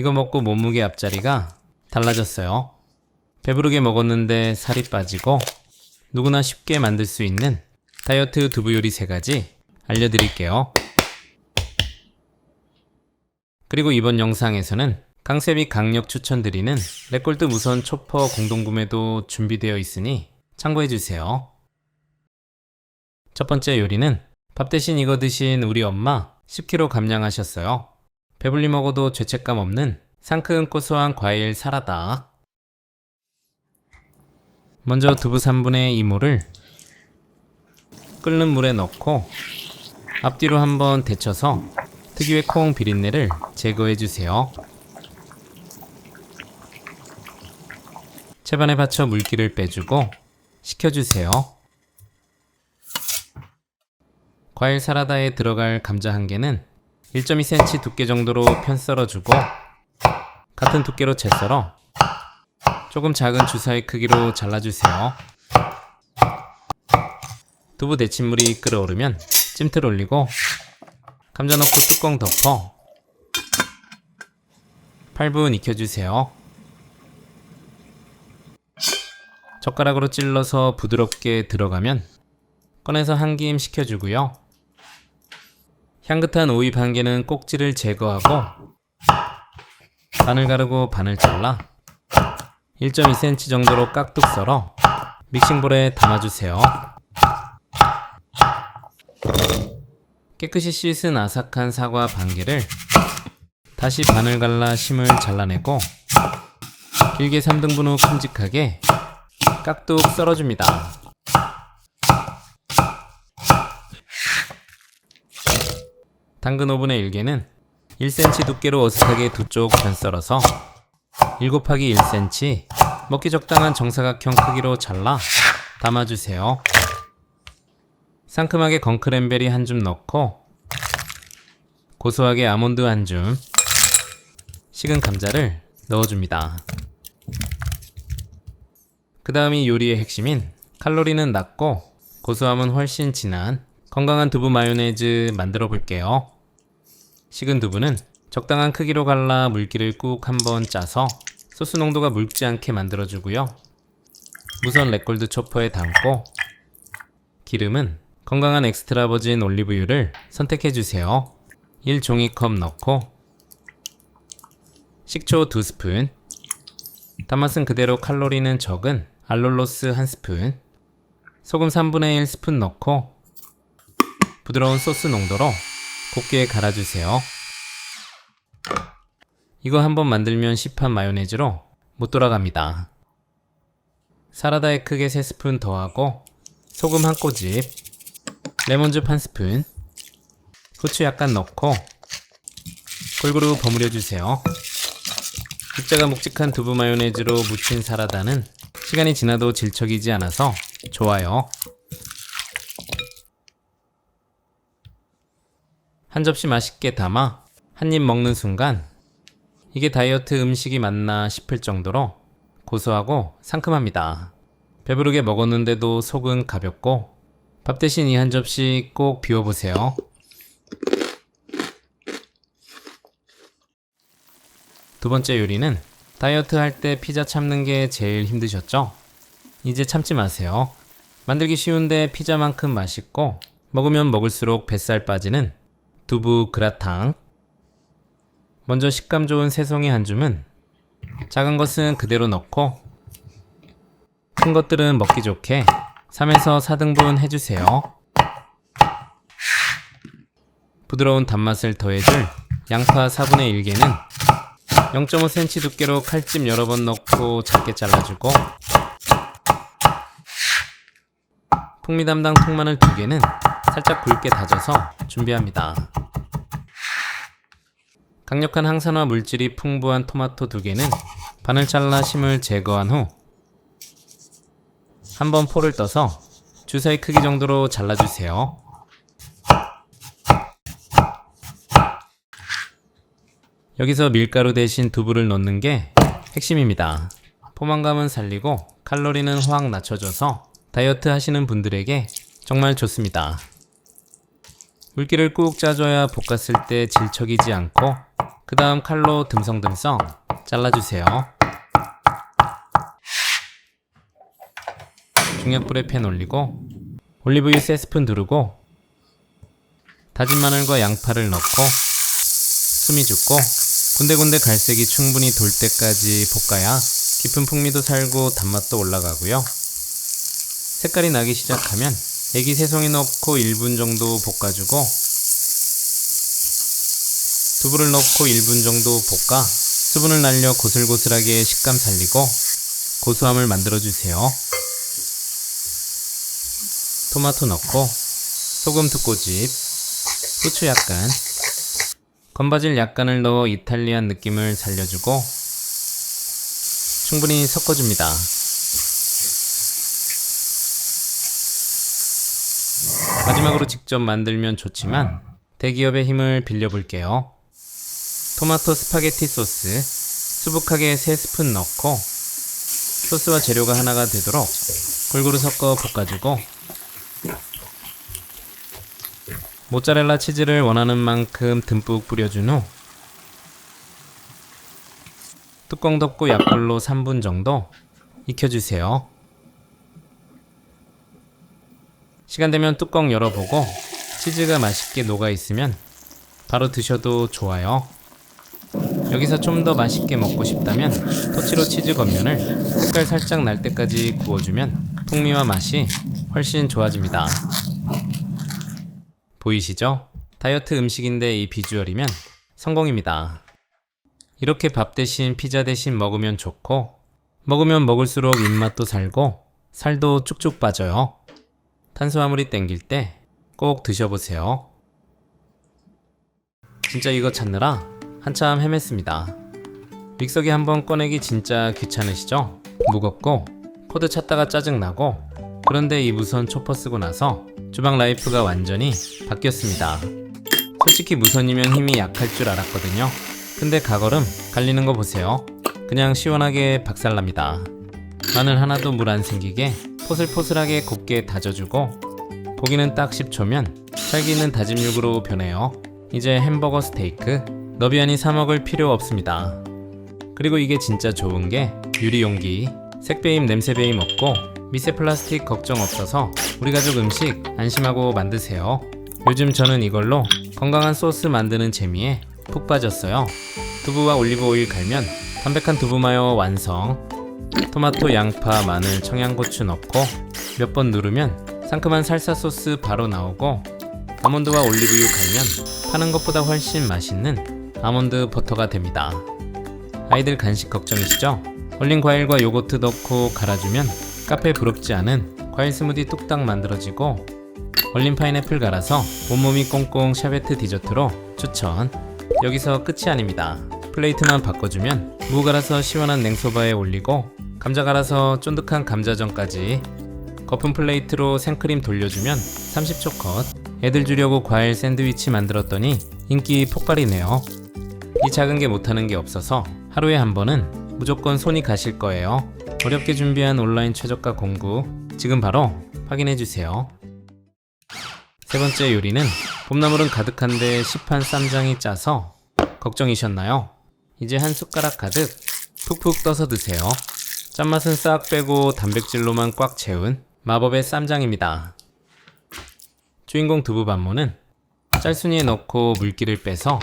이거 먹고 몸무게 앞자리가 달라졌어요. 배부르게 먹었는데 살이 빠지고 누구나 쉽게 만들 수 있는 다이어트 두부 요리 3가지 알려드릴게요. 그리고 이번 영상에서는 강세비 강력 추천드리는 레골드 무선 초퍼 공동구매도 준비되어 있으니 참고해주세요. 첫 번째 요리는 밥 대신 이거 드신 우리 엄마 10kg 감량하셨어요. 배불리 먹어도 죄책감 없는 상큼 고소한 과일 사라다. 먼저 두부 3분의 2모를 끓는 물에 넣고 앞뒤로 한번 데쳐서 특유의 콩 비린내를 제거해주세요. 채반에 받쳐 물기를 빼주고 식혀주세요. 과일 사라다에 들어갈 감자 1개는 1.2cm 두께 정도로 편 썰어주고 같은 두께로 채 썰어 조금 작은 주사위 크기로 잘라주세요. 두부 데친물이 끓어오르면 찜틀 올리고 감자 넣고 뚜껑 덮어 8분 익혀주세요. 젓가락으로 찔러서 부드럽게 들어가면 꺼내서 한 김 식혀주고요. 향긋한 오이 1개는 꼭지를 제거하고 반을 가르고 반을 잘라 1.2cm 정도로 깍둑 썰어 믹싱볼에 담아주세요. 깨끗이 씻은 아삭한 사과 1개를 다시 반을 갈라 심을 잘라내고 길게 3등분 후 큼직하게 깍둑 썰어줍니다. 당근 5분의 1개는 1cm 두께로 어슷하게 두 쪽 편 썰어서 1 곱하기 1cm 먹기 적당한 정사각형 크기로 잘라 담아주세요. 상큼하게 건크랜베리 한 줌 넣고 고소하게 아몬드 한 줌, 식은 감자를 넣어줍니다. 그 다음이 요리의 핵심인 칼로리는 낮고 고소함은 훨씬 진한 건강한 두부 마요네즈 만들어 볼게요. 식은 두부는 적당한 크기로 갈라 물기를 꾹 한번 짜서 소스 농도가 묽지 않게 만들어주고요. 무선 레골드 초퍼에 담고 기름은 건강한 엑스트라 버진 올리브유를 선택해주세요. 1종이컵 넣고 식초 2스푼, 단맛은 그대로 칼로리는 적은 알룰로스 1스푼, 소금 3분의 1스푼 넣고 부드러운 소스 농도로 곱게 갈아주세요. 이거 한번 만들면 시판 마요네즈로 못 돌아갑니다. 사라다에 크게 3스푼 더하고 소금 1꼬집, 레몬즙 1스푼, 후추 약간 넣고 골고루 버무려주세요. 육자가 묵직한 두부 마요네즈로 무친 사라다는 시간이 지나도 질척이지 않아서 좋아요. 한 접시 맛있게 담아 한 입 먹는 순간 이게 다이어트 음식이 맞나 싶을 정도로 고소하고 상큼합니다. 배부르게 먹었는데도 속은 가볍고 밥 대신 이 한 접시 꼭 비워보세요. 두 번째 요리는 다이어트 할 때 피자 참는 게 제일 힘드셨죠? 이제 참지 마세요. 만들기 쉬운데 피자만큼 맛있고 먹으면 먹을수록 뱃살 빠지는 두부 그라탕. 먼저 식감 좋은 새송이 한 줌은 작은 것은 그대로 넣고 큰 것들은 먹기 좋게 3에서 4등분 해주세요. 부드러운 단맛을 더해줄 양파 4분의 1개는 0.5cm 두께로 칼집 여러 번 넣고 작게 잘라주고 풍미 담당 통마늘 2개는 살짝 굵게 다져서 준비합니다. 강력한 항산화 물질이 풍부한 토마토 2개는 반을 잘라 심을 제거한 후 한번 포를 떠서 주사위 크기 정도로 잘라주세요. 여기서 밀가루 대신 두부를 넣는 게 핵심입니다. 포만감은 살리고 칼로리는 확 낮춰줘서 다이어트 하시는 분들에게 정말 좋습니다. 물기를 꾹 짜줘야 볶았을 때 질척이지 않고 그 다음 칼로 듬성듬성 잘라주세요. 중약불에 팬 올리고 올리브유 3스푼 두르고 다진 마늘과 양파를 넣고 숨이 죽고 군데군데 갈색이 충분히 돌 때까지 볶아야 깊은 풍미도 살고 단맛도 올라가고요. 색깔이 나기 시작하면 애기 새송이 넣고 1분 정도 볶아주고 두부를 넣고 1분 정도 볶아 수분을 날려 고슬고슬하게 식감 살리고 고소함을 만들어주세요. 토마토 넣고 소금 2꼬집, 후추 약간, 건바질 약간을 넣어 이탈리안 느낌을 살려주고 충분히 섞어줍니다. 마지막으로 직접 만들면 좋지만 대기업의 힘을 빌려볼게요. 토마토 스파게티 소스 수북하게 3스푼 넣고 소스와 재료가 하나가 되도록 골고루 섞어 볶아주고 모짜렐라 치즈를 원하는 만큼 듬뿍 뿌려준 후 뚜껑 덮고 약불로 3분 정도 익혀주세요. 시간 되면 뚜껑 열어보고 치즈가 맛있게 녹아있으면 바로 드셔도 좋아요. 여기서 좀 더 맛있게 먹고 싶다면 토치로 치즈 겉면을 색깔 살짝 날 때까지 구워주면 풍미와 맛이 훨씬 좋아집니다. 보이시죠? 다이어트 음식인데 이 비주얼이면 성공입니다. 이렇게 밥 대신 피자 대신 먹으면 좋고 먹으면 먹을수록 입맛도 살고 살도 쭉쭉 빠져요. 탄수화물이 땡길 때 꼭 드셔보세요. 진짜 이거 찾느라 한참 헤맸습니다. 믹서기 한번 꺼내기 진짜 귀찮으시죠? 무겁고 코드 찾다가 짜증나고 그런데 이 무선 초퍼 쓰고 나서 주방 라이프가 완전히 바뀌었습니다. 솔직히 무선이면 힘이 약할 줄 알았거든요. 근데 가걸음 갈리는 거 보세요. 그냥 시원하게 박살납니다. 마늘 하나도 물 안 생기게 포슬포슬하게 곱게 다져주고 고기는 딱 10초면 찰기 있는 다짐 육으로 변해요. 이제 햄버거 스테이크 너비안이 사 먹을 필요 없습니다. 그리고 이게 진짜 좋은 게 유리용기, 색배임 냄새배임 없고 미세 플라스틱 걱정 없어서 우리 가족 음식 안심하고 만드세요. 요즘 저는 이걸로 건강한 소스 만드는 재미에 푹 빠졌어요. 두부와 올리브 오일 갈면 담백한 두부 마요 완성. 토마토, 양파, 마늘, 청양고추 넣고 몇 번 누르면 상큼한 살사 소스 바로 나오고 아몬드와 올리브유 갈면 파는 것보다 훨씬 맛있는 아몬드 버터가 됩니다. 아이들 간식 걱정이시죠? 얼린 과일과 요거트 넣고 갈아주면 카페 부럽지 않은 과일 스무디 뚝딱 만들어지고 얼린 파인애플 갈아서 온몸이 꽁꽁 샤베트 디저트로 추천. 여기서 끝이 아닙니다. 플레이트만 바꿔주면 무 갈아서 시원한 냉소바에 올리고 감자 갈아서 쫀득한 감자전까지 거품 플레이트로 생크림 돌려주면 30초 컷. 애들 주려고 과일 샌드위치 만들었더니 인기 폭발이네요. 이 작은 게 못하는 게 없어서 하루에 한 번은 무조건 손이 가실 거예요. 어렵게 준비한 온라인 최저가 공구 지금 바로 확인해주세요. 세 번째 요리는 봄나물은 가득한데 시판 쌈장이 짜서 걱정이셨나요? 이제 한 숟가락 가득 푹푹 떠서 드세요. 짠맛은 싹 빼고 단백질로만 꽉 채운 마법의 쌈장입니다. 주인공 두부 반모는 짤순이에 넣고 물기를 빼서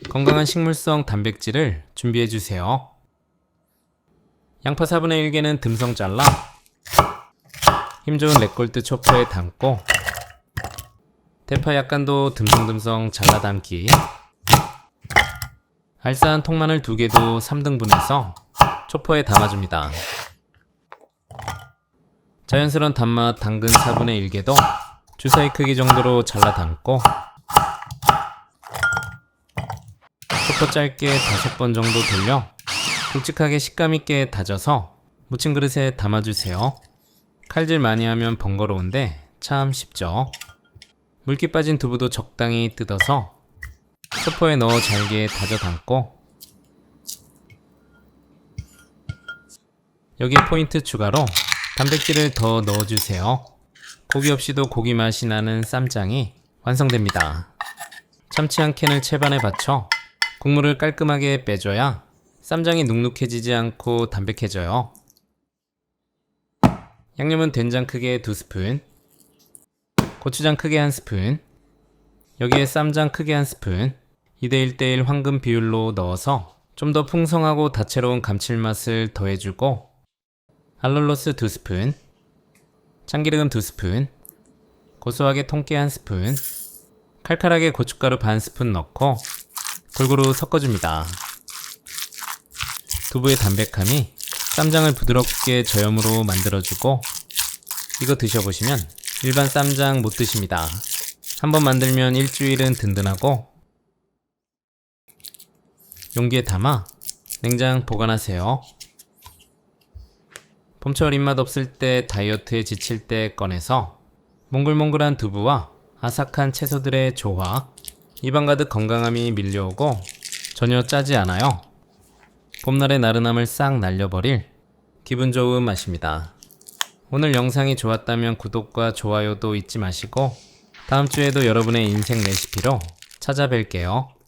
건강한 식물성 단백질을 준비해주세요. 양파 4분의 1개는 듬성 잘라 힘좋은 렉골드 초퍼에 담고 대파 약간도 듬성듬성 잘라 담기. 알싸한 통마늘 2개도 3등분해서 초퍼에 담아줍니다. 자연스러운 단맛 당근 4분의 1개도 주사위 크기 정도로 잘라 담고 초퍼 짧게 5번 정도 돌려 굵직하게 식감있게 다져서 무침 그릇에 담아주세요. 칼질 많이 하면 번거로운데 참 쉽죠. 물기 빠진 두부도 적당히 뜯어서 초퍼에 넣어 잘게 다져 담고 여기에 포인트 추가로 단백질을 더 넣어주세요. 고기 없이도 고기 맛이 나는 쌈장이 완성됩니다. 참치 한 캔을 채반에 받쳐 국물을 깔끔하게 빼줘야 쌈장이 눅눅해지지 않고 담백해져요. 양념은 된장 크게 2스푼, 고추장 크게 1스푼, 여기에 쌈장 크게 1스푼, 2대1대1 황금 비율로 넣어서 좀 더 풍성하고 다채로운 감칠맛을 더해주고, 알룰로스 2스푼, 참기름 2스푼, 고소하게 통깨 1스푼, 칼칼하게 고춧가루 반 스푼 넣고 골고루 섞어줍니다. 두부의 담백함이 쌈장을 부드럽게 저염으로 만들어주고, 이거 드셔보시면 일반 쌈장 못 드십니다. 한번 만들면 일주일은 든든하고, 용기에 담아 냉장 보관하세요. 봄철 입맛 없을 때, 다이어트에 지칠 때 꺼내서 몽글몽글한 두부와 아삭한 채소들의 조화, 입안 가득 건강함이 밀려오고 전혀 짜지 않아요. 봄날의 나른함을 싹 날려버릴 기분 좋은 맛입니다. 오늘 영상이 좋았다면 구독과 좋아요도 잊지 마시고, 다음 주에도 여러분의 인생 레시피로 찾아뵐게요.